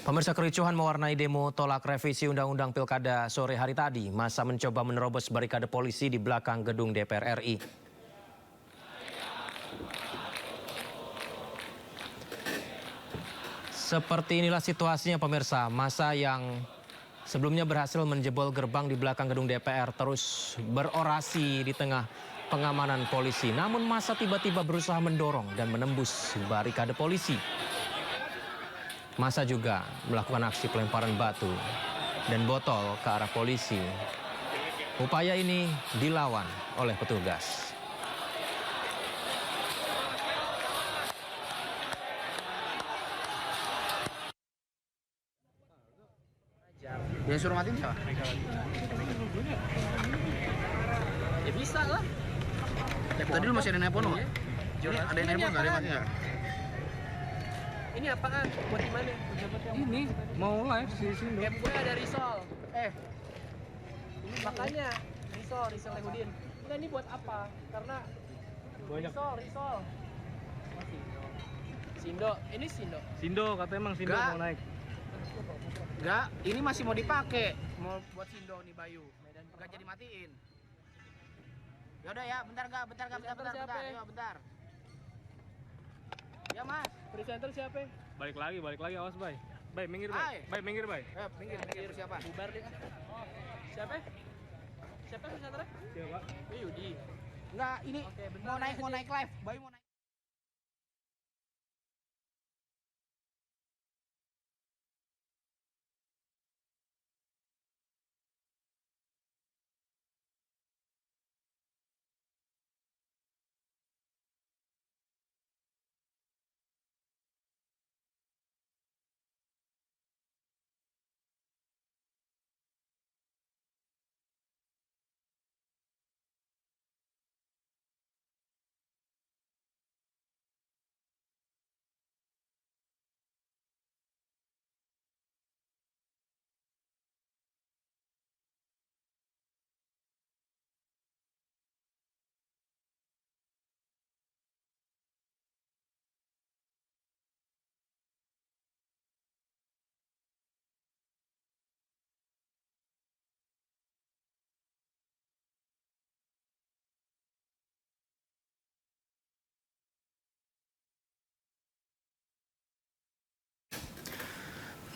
Pemirsa, kericuhan mewarnai demo tolak revisi Undang-Undang Pilkada sore hari tadi. Massa mencoba menerobos barikade polisi di belakang gedung DPR RI. Seperti inilah situasinya pemirsa. Massa yang sebelumnya berhasil menjebol gerbang di belakang gedung DPR terus berorasi di tengah pengamanan polisi. Namun massa tiba-tiba berusaha mendorong dan menembus barikade polisi. Massa juga melakukan aksi pelemparan batu dan botol ke arah polisi. Upaya ini dilawan oleh petugas. Dia suruh matiin siapa? Ya bisa lah. Tadi lu masih ada nelpon nggak? Ada yang nelpon nggak? Ada yang mati nggak? Ini apaan? Buat gimana? Ini mau live di sini. Game gue ada risol. Makanya risol Lehudin. Enggak, ini buat apa? Karena Banyak. risol. Sindo, ini Sindo. Sindo katanya emang Sindo Enggak. mau naik. Enggak, ini masih mau dipakai. Mau buat Sindo nih Bayu. Enggak jadi matiin. Yaudah ya, bentar. Yo, bentar. Ya mas. Presenter siapa? Balik lagi awas bay. Bay minggir Hai. bay. Bay minggir bay. Minggir siapa? Bubar deh. Siapa? Siapa presenternya? Siapa? Yudi. Enggak, ini Oke, bentar. mau naik live. Bayu mau naik.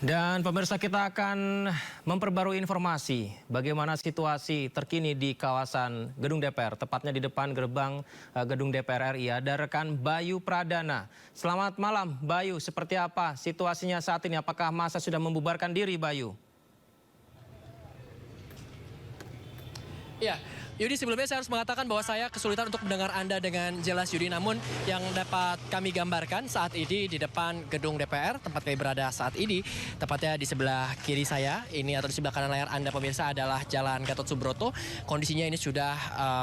Dan pemirsa, kita akan memperbarui informasi bagaimana situasi terkini di kawasan gedung DPR, tepatnya di depan gerbang gedung DPR RI. Ada rekan Bayu Pradana. Selamat malam Bayu, seperti apa situasinya saat ini? Apakah massa sudah membubarkan diri Bayu? Iya, Yudi, sebelumnya saya harus mengatakan bahwa saya kesulitan untuk mendengar Anda dengan jelas, Yudi. Namun yang dapat kami gambarkan saat ini di depan gedung DPR, tempat kami berada saat ini, tepatnya di sebelah kiri saya, ini atau di sebelah kanan layar Anda pemirsa adalah Jalan Gatot Subroto. Kondisinya ini sudah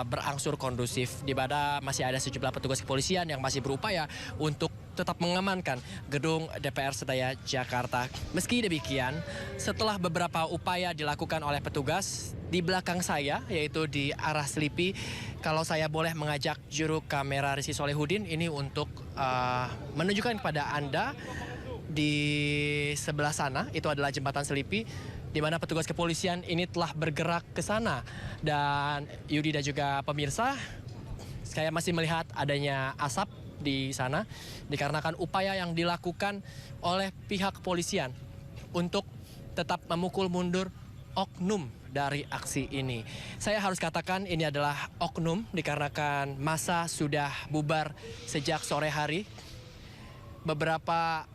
berangsur kondusif, di mana masih ada sejumlah petugas kepolisian yang masih berupaya untuk tetap mengamankan gedung DPR Senayan Jakarta. Meski demikian, setelah beberapa upaya dilakukan oleh petugas di belakang saya, yaitu di arah Selipi, kalau saya boleh mengajak juru kamera Rizky Solehudin ini untuk menunjukkan kepada Anda di sebelah sana, itu adalah jembatan Selipi, di mana petugas kepolisian ini telah bergerak ke sana. Dan Yudi dan juga pemirsa, saya masih melihat adanya asap di sana dikarenakan upaya yang dilakukan oleh pihak kepolisian untuk tetap memukul mundur oknum dari aksi ini. Saya harus katakan ini adalah oknum dikarenakan massa sudah bubar sejak sore hari. Beberapa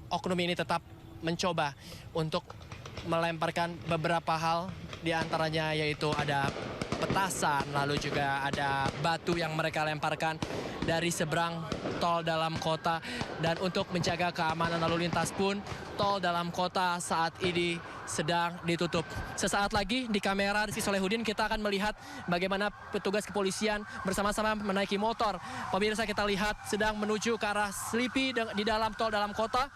oknum ini tetap mencoba untuk melemparkan beberapa hal, di antaranya yaitu ada petasan, lalu juga ada batu yang mereka lemparkan dari seberang tol dalam kota. Dan untuk menjaga keamanan lalu lintas pun, tol dalam kota saat ini sedang ditutup. Sesaat lagi di kamera Rizky Solehudin kita akan melihat bagaimana petugas kepolisian bersama-sama menaiki motor. Pemirsa, kita lihat sedang menuju ke arah Selipi di dalam tol dalam kota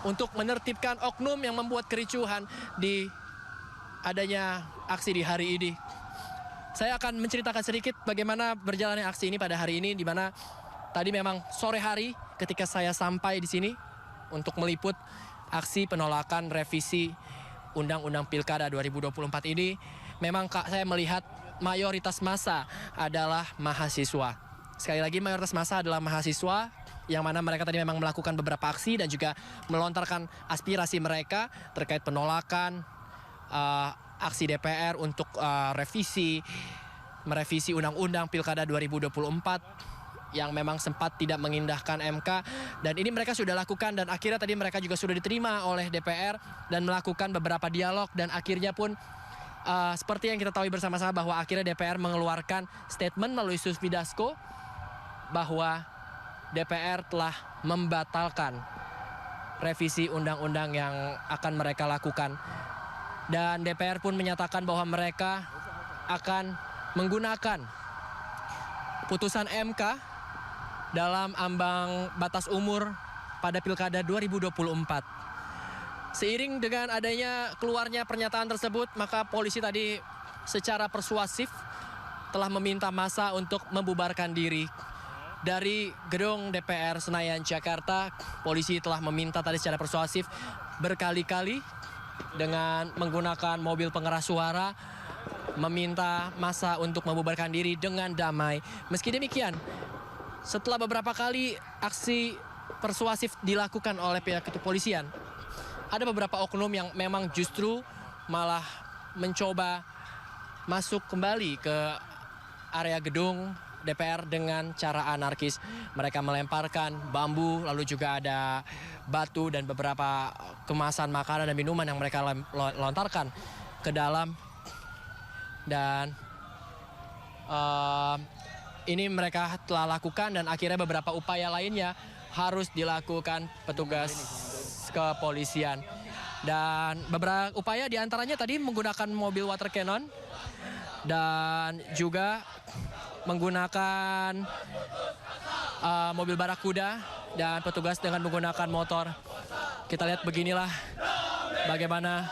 untuk menertibkan oknum yang membuat kericuhan di adanya aksi di hari ini. Saya akan menceritakan sedikit bagaimana berjalannya aksi ini pada hari ini, di mana tadi memang sore hari ketika saya sampai di sini untuk meliput, aksi penolakan revisi Undang-Undang Pilkada 2024 ini, memang saya melihat mayoritas massa adalah mahasiswa. Sekali lagi, mayoritas massa adalah mahasiswa, yang mana mereka tadi memang melakukan beberapa aksi dan juga melontarkan aspirasi mereka terkait penolakan aksi DPR untuk merevisi Undang-Undang Pilkada 2024 yang memang sempat tidak mengindahkan MK, dan ini mereka sudah lakukan, dan akhirnya tadi mereka juga sudah diterima oleh DPR dan melakukan beberapa dialog, dan akhirnya pun seperti yang kita tahu bersama-sama bahwa akhirnya DPR mengeluarkan statement melalui Susfi Dasko bahwa DPR telah membatalkan revisi undang-undang yang akan mereka lakukan, dan DPR pun menyatakan bahwa mereka akan menggunakan putusan MK dalam ambang batas umur pada Pilkada 2024. Seiring dengan adanya keluarnya pernyataan tersebut, maka polisi tadi secara persuasif telah meminta massa untuk membubarkan diri. Dari gedung DPR Senayan, Jakarta, polisi telah meminta tadi secara persuasif berkali-kali dengan menggunakan mobil pengeras suara, meminta massa untuk membubarkan diri dengan damai. Meski demikian, setelah beberapa kali aksi persuasif dilakukan oleh pihak kepolisian, ada beberapa oknum yang memang justru malah mencoba masuk kembali ke area gedung DPR dengan cara anarkis. Mereka melemparkan bambu, lalu juga ada batu dan beberapa kemasan makanan dan minuman yang mereka lontarkan ke dalam. Dan ini mereka telah lakukan, dan akhirnya beberapa upaya lainnya harus dilakukan petugas kepolisian. Dan beberapa upaya diantaranya tadi menggunakan mobil water cannon dan juga menggunakan mobil barakuda, dan petugas dengan menggunakan motor. Kita lihat beginilah bagaimana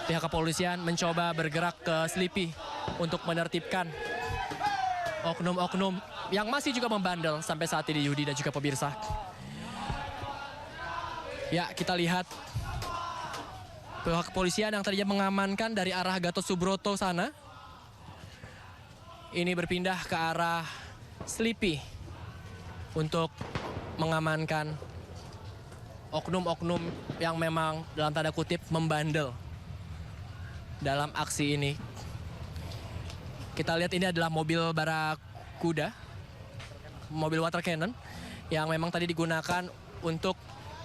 pihak kepolisian mencoba bergerak ke Selipi untuk menertibkan oknum-oknum yang masih juga membandel sampai saat ini, Yudi dan juga pemirsa. Ya, kita lihat pihak kepolisian yang tadinya mengamankan dari arah Gatot Subroto sana, ini berpindah ke arah Selipi untuk mengamankan oknum-oknum yang memang dalam tanda kutip membandel dalam aksi ini. Kita lihat ini adalah mobil barakuda, mobil water cannon yang memang tadi digunakan untuk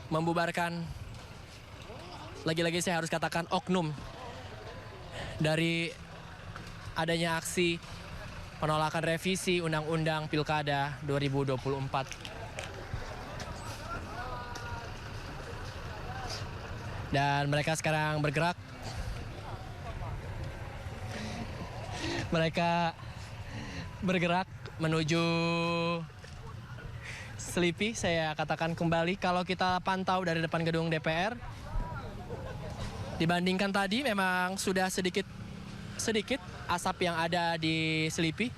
membubarkan, lagi-lagi saya harus katakan, oknum dari adanya aksi penolakan revisi Undang-Undang Pilkada 2024. Dan mereka sekarang bergerak. Mereka bergerak menuju Selipi. Saya katakan kembali, kalau kita pantau dari depan gedung DPR, dibandingkan tadi memang sudah sedikit asap yang ada di Selipi.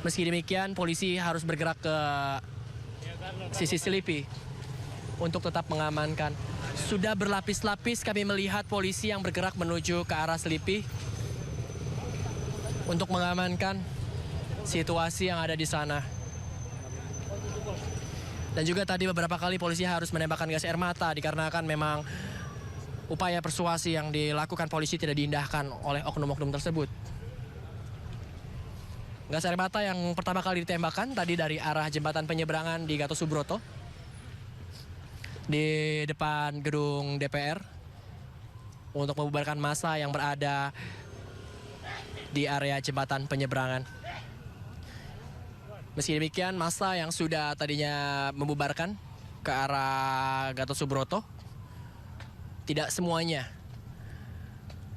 Meski demikian, polisi harus bergerak ke sisi Selipi untuk tetap mengamankan. Sudah berlapis-lapis kami melihat polisi yang bergerak menuju ke arah Selipi untuk mengamankan situasi yang ada di sana. Dan juga tadi beberapa kali polisi harus menembakkan gas air mata dikarenakan memang upaya persuasi yang dilakukan polisi tidak diindahkan oleh oknum-oknum tersebut. Gas air mata yang pertama kali ditembakkan tadi dari arah jembatan penyeberangan di Gatot Subroto, di depan gedung DPR, untuk membubarkan massa yang berada di area jembatan penyeberangan. Meski demikian, massa yang sudah tadinya membubarkan ke arah Gatot Subroto tidak semuanya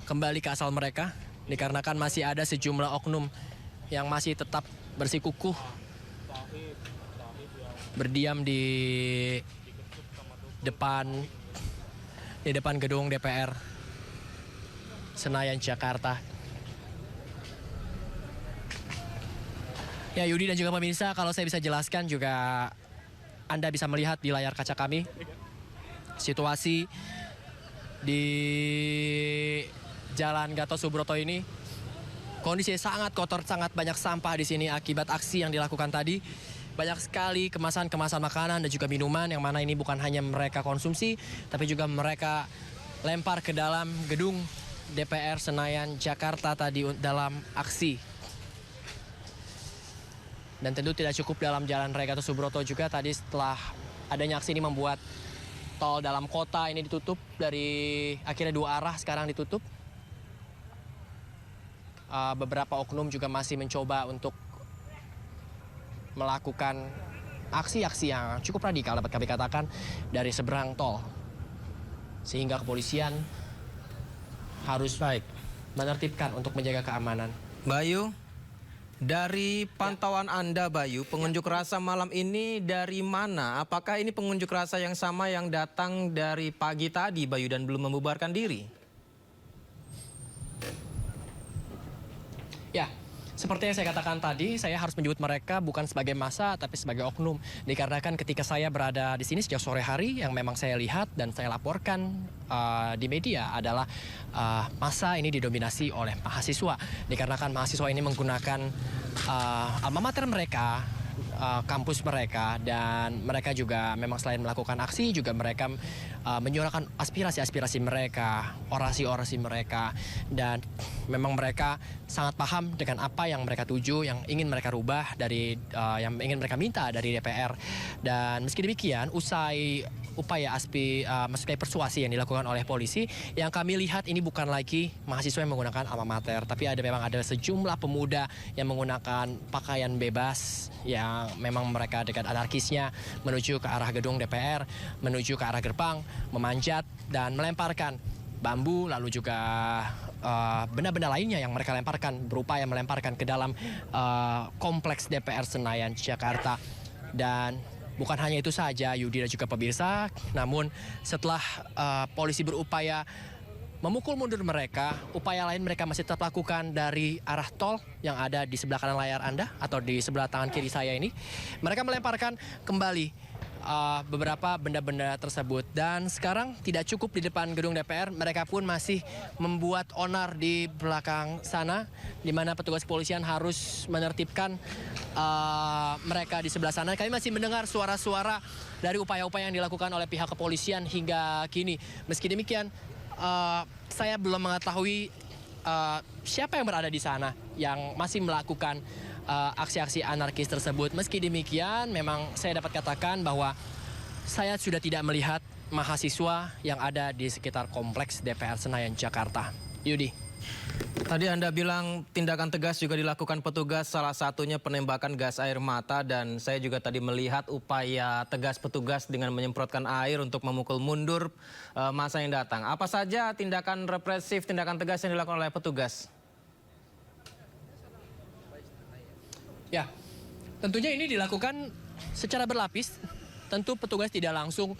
kembali ke asal mereka, dikarenakan masih ada sejumlah oknum yang masih tetap bersikukuh berdiam di depan gedung DPR Senayan, Jakarta. Ya, Yudi dan juga pemirsa, kalau saya bisa jelaskan juga Anda bisa melihat di layar kaca kami situasi di Jalan Gatot Subroto ini kondisi sangat kotor, sangat banyak sampah di sini akibat aksi yang dilakukan tadi. Banyak sekali kemasan-kemasan makanan dan juga minuman yang mana ini bukan hanya mereka konsumsi, tapi juga mereka lempar ke dalam gedung DPR Senayan Jakarta tadi dalam aksi. Dan tentu tidak cukup dalam Jalan Raya Gatot Subroto juga tadi setelah adanya aksi ini membuat tol dalam kota ini ditutup dari akhirnya 2 arah sekarang ditutup. Beberapa oknum juga masih mencoba untuk melakukan aksi-aksi yang cukup radikal dapat kami katakan dari seberang tol. Sehingga kepolisian harus menertibkan untuk menjaga keamanan. Bayu, dari pantauan Anda Bayu, pengunjuk rasa malam ini dari mana? Apakah ini pengunjuk rasa yang sama yang datang dari pagi tadi Bayu dan belum membubarkan diri? Ya, seperti yang saya katakan tadi, saya harus menyebut mereka bukan sebagai massa tapi sebagai oknum. Dikarenakan ketika saya berada di sini sejak sore hari, yang memang saya lihat dan saya laporkan di media adalah massa ini didominasi oleh mahasiswa. Dikarenakan mahasiswa ini menggunakan alma mater mereka, kampus mereka, dan mereka juga memang selain melakukan aksi juga mereka menyuarakan aspirasi-aspirasi mereka, orasi-orasi mereka, dan memang mereka sangat paham dengan apa yang mereka tuju, yang ingin mereka rubah dari yang ingin mereka minta dari DPR. Dan meski demikian, usai upaya maksudnya persuasi yang dilakukan oleh polisi, yang kami lihat ini bukan lagi mahasiswa yang menggunakan alma mater, tapi memang ada sejumlah pemuda yang menggunakan pakaian bebas yang memang mereka dekat anarkisnya menuju ke arah gedung DPR, menuju ke arah gerbang, memanjat dan melemparkan bambu, lalu juga benda-benda lainnya yang mereka lemparkan, berupaya melemparkan ke dalam kompleks DPR Senayan Jakarta. Dan bukan hanya itu saja, Yudi dan juga pemirsa, namun setelah polisi berupaya memukul mundur mereka, upaya lain mereka masih tetap lakukan dari arah tol yang ada di sebelah kanan layar Anda atau di sebelah tangan kiri saya ini. Mereka melemparkan kembali beberapa benda-benda tersebut. Dan sekarang tidak cukup di depan gedung DPR, mereka pun masih membuat onar di belakang sana, di mana petugas kepolisian harus menertibkan mereka di sebelah sana. Kami masih mendengar suara-suara dari upaya-upaya yang dilakukan oleh pihak kepolisian hingga kini. Meski demikian, saya belum mengetahui siapa yang berada di sana yang masih melakukan aksi-aksi anarkis tersebut. Meski demikian, memang saya dapat katakan bahwa saya sudah tidak melihat mahasiswa yang ada di sekitar kompleks DPR Senayan Jakarta. Yudi. Tadi Anda bilang tindakan tegas juga dilakukan petugas, salah satunya penembakan gas air mata, dan saya juga tadi melihat upaya tegas petugas dengan menyemprotkan air untuk memukul mundur massa yang datang. Apa saja tindakan represif, tindakan tegas yang dilakukan oleh petugas? Ya, tentunya ini dilakukan secara berlapis. Tentu petugas tidak langsung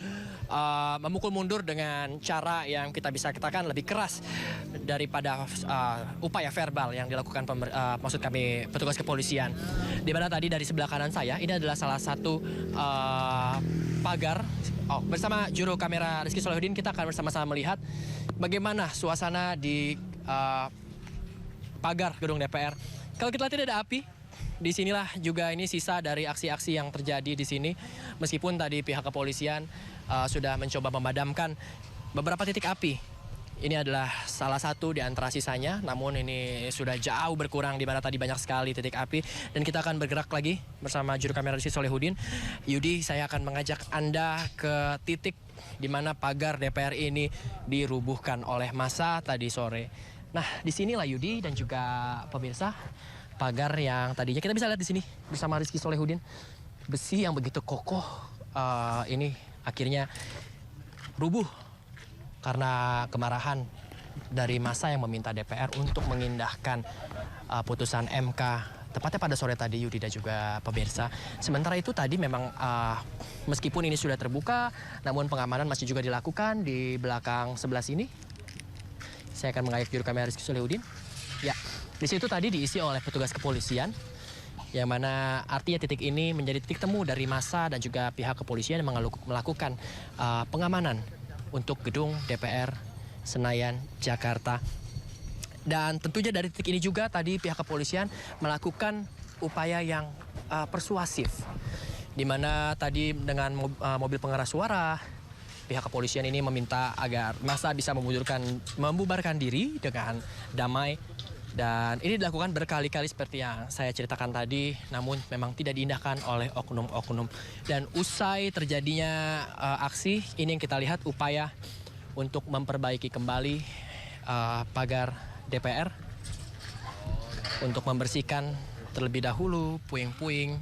memukul mundur dengan cara yang kita bisa katakan lebih keras daripada upaya verbal yang dilakukan maksud kami petugas kepolisian. Di mana tadi dari sebelah kanan saya ini adalah salah satu pagar. Bersama juru kamera Rizky Solehudin kita akan bersama-sama melihat bagaimana suasana di pagar gedung DPR. Kalau kita lihat tidak ada api. Di sinilah juga ini sisa dari aksi-aksi yang terjadi di sini. Meskipun tadi pihak kepolisian sudah mencoba memadamkan beberapa titik api. Ini adalah salah satu di antara sisanya, namun ini sudah jauh berkurang di mana tadi banyak sekali titik api. Dan kita akan bergerak lagi bersama juru kamera Rizky Solehudin. Yudi, saya akan mengajak Anda ke titik di mana pagar DPR ini dirubuhkan oleh massa tadi sore. Nah, disinilah Yudi dan juga pemirsa, pagar yang tadinya kita bisa lihat di sini bersama Rizky Solehudin, besi yang begitu kokoh ini akhirnya rubuh karena kemarahan dari massa yang meminta DPR untuk mengindahkan putusan MK tepatnya pada sore tadi, Yudi dan juga pemirsa. Sementara itu tadi memang meskipun ini sudah terbuka, namun pengamanan masih juga dilakukan di belakang sebelah sini. Saya akan mengajak juru kamera Rizky Solehudin. Ya, di situ tadi diisi oleh petugas kepolisian, yang mana artinya titik ini menjadi titik temu dari massa dan juga pihak kepolisian yang melakukan pengamanan untuk gedung DPR Senayan, Jakarta. Dan tentunya dari titik ini juga tadi pihak kepolisian melakukan upaya yang persuasif, di mana tadi dengan mobil pengeras suara, pihak kepolisian ini meminta agar massa bisa membubarkan diri dengan damai. Dan ini dilakukan berkali-kali seperti yang saya ceritakan tadi, namun memang tidak diindahkan oleh oknum-oknum. Dan usai terjadinya aksi, ini yang kita lihat upaya untuk memperbaiki kembali pagar DPR, untuk membersihkan terlebih dahulu puing-puing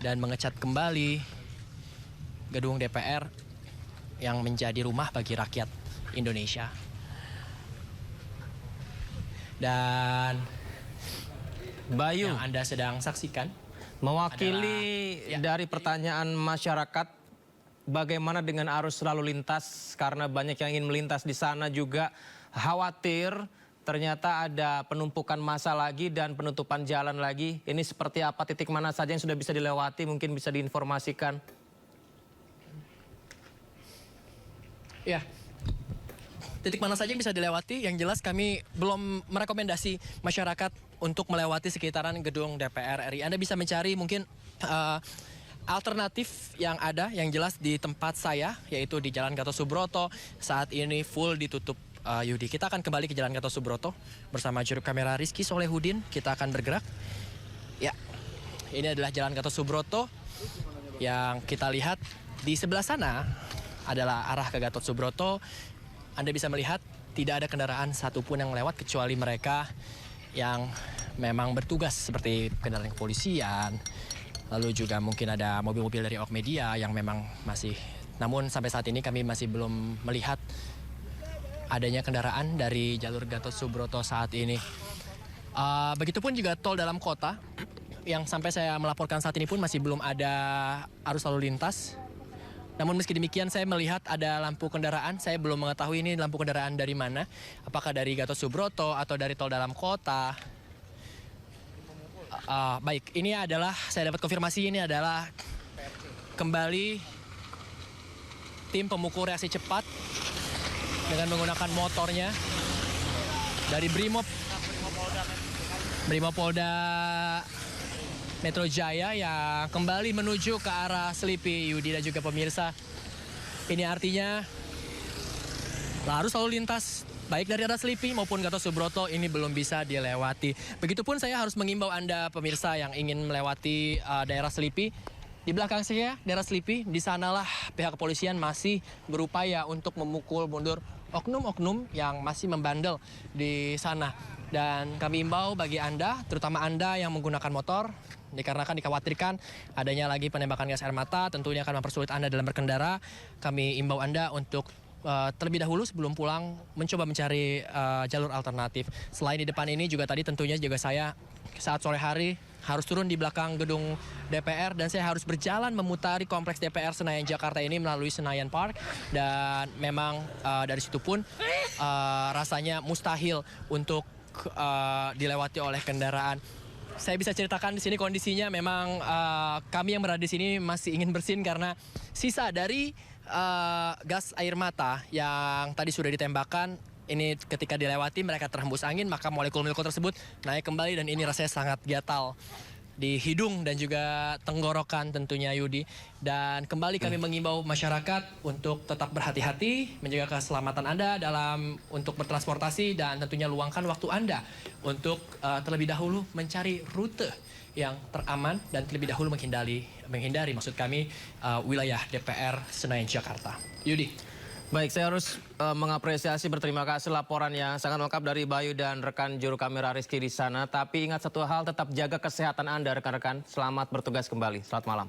dan mengecat kembali gedung DPR yang menjadi rumah bagi rakyat Indonesia. Dan Bayu, yang Anda sedang saksikan mewakili dari pertanyaan masyarakat, bagaimana dengan arus lalu lintas? Karena banyak yang ingin melintas di sana juga khawatir ternyata ada penumpukan massa lagi dan penutupan jalan lagi. Ini seperti apa, titik mana saja yang sudah bisa dilewati, mungkin bisa diinformasikan? Ya, titik mana saja yang bisa dilewati, yang jelas kami belum merekomendasi masyarakat untuk melewati sekitaran gedung DPR RI. Anda bisa mencari mungkin alternatif yang ada, yang jelas di tempat saya, yaitu di Jalan Gatot Subroto, saat ini full ditutup. Yudi, kita akan kembali ke Jalan Gatot Subroto bersama juru kamera Rizky Solehudin. Kita akan bergerak. Ya, ini adalah Jalan Gatot Subroto yang kita lihat di sebelah sana adalah arah ke Gatot Subroto. Anda bisa melihat tidak ada kendaraan satupun yang lewat kecuali mereka yang memang bertugas seperti kendaraan kepolisian. Lalu juga mungkin ada mobil-mobil dari awak media yang memang masih, namun sampai saat ini kami masih belum melihat adanya kendaraan dari jalur Gatot Subroto saat ini. Begitupun juga tol dalam kota yang sampai saya melaporkan saat ini pun masih belum ada arus lalu lintas. Namun meski demikian saya melihat ada lampu kendaraan. Saya belum mengetahui ini lampu kendaraan dari mana. Apakah dari Gatot Subroto atau dari tol dalam kota. Baik, ini adalah, saya dapat konfirmasi ini adalah kembali tim pemukul reaksi cepat dengan menggunakan motornya dari Brimopolda Metro Jaya yang kembali menuju ke arah Selipi, Yudi dan juga pemirsa. Ini artinya arus lalu lintas baik dari arah Selipi maupun Gatot Subroto ini belum bisa dilewati. Begitupun saya harus mengimbau Anda pemirsa yang ingin melewati daerah Selipi. Di belakang saya, daerah Selipi, di sanalah pihak kepolisian masih berupaya untuk memukul mundur oknum-oknum yang masih membandel di sana. Dan kami imbau bagi Anda, terutama Anda yang menggunakan motor, dikarenakan dikhawatirkan adanya lagi penembakan gas air mata, tentunya akan mempersulit Anda dalam berkendara. Kami imbau Anda untuk terlebih dahulu sebelum pulang mencoba mencari jalur alternatif. Selain di depan ini juga tadi tentunya juga saya saat sore hari harus turun di belakang gedung DPR dan saya harus berjalan memutari kompleks DPR Senayan Jakarta ini melalui Senayan Park, dan memang dari situ pun rasanya mustahil untuk dilewati oleh kendaraan. Saya bisa ceritakan di sini kondisinya memang kami yang berada di sini masih ingin bersin karena sisa dari gas air mata yang tadi sudah ditembakkan ini ketika dilewati mereka terhembus angin, maka molekul-molekul tersebut naik kembali dan ini rasanya sangat gatal di hidung dan juga tenggorokan tentunya, Yudi. Dan kembali kami mengimbau masyarakat untuk tetap berhati-hati, menjaga keselamatan Anda untuk bertransportasi dan tentunya luangkan waktu Anda untuk terlebih dahulu mencari rute yang teraman dan terlebih dahulu menghindari maksud kami wilayah DPR Senayan Jakarta. Yudi. Baik, saya harus mengapresiasi, berterima kasih laporan yang sangat lengkap dari Bayu dan rekan juru kamera Rizky di sana. Tapi ingat satu hal, tetap jaga kesehatan Anda rekan-rekan. Selamat bertugas kembali. Selamat malam.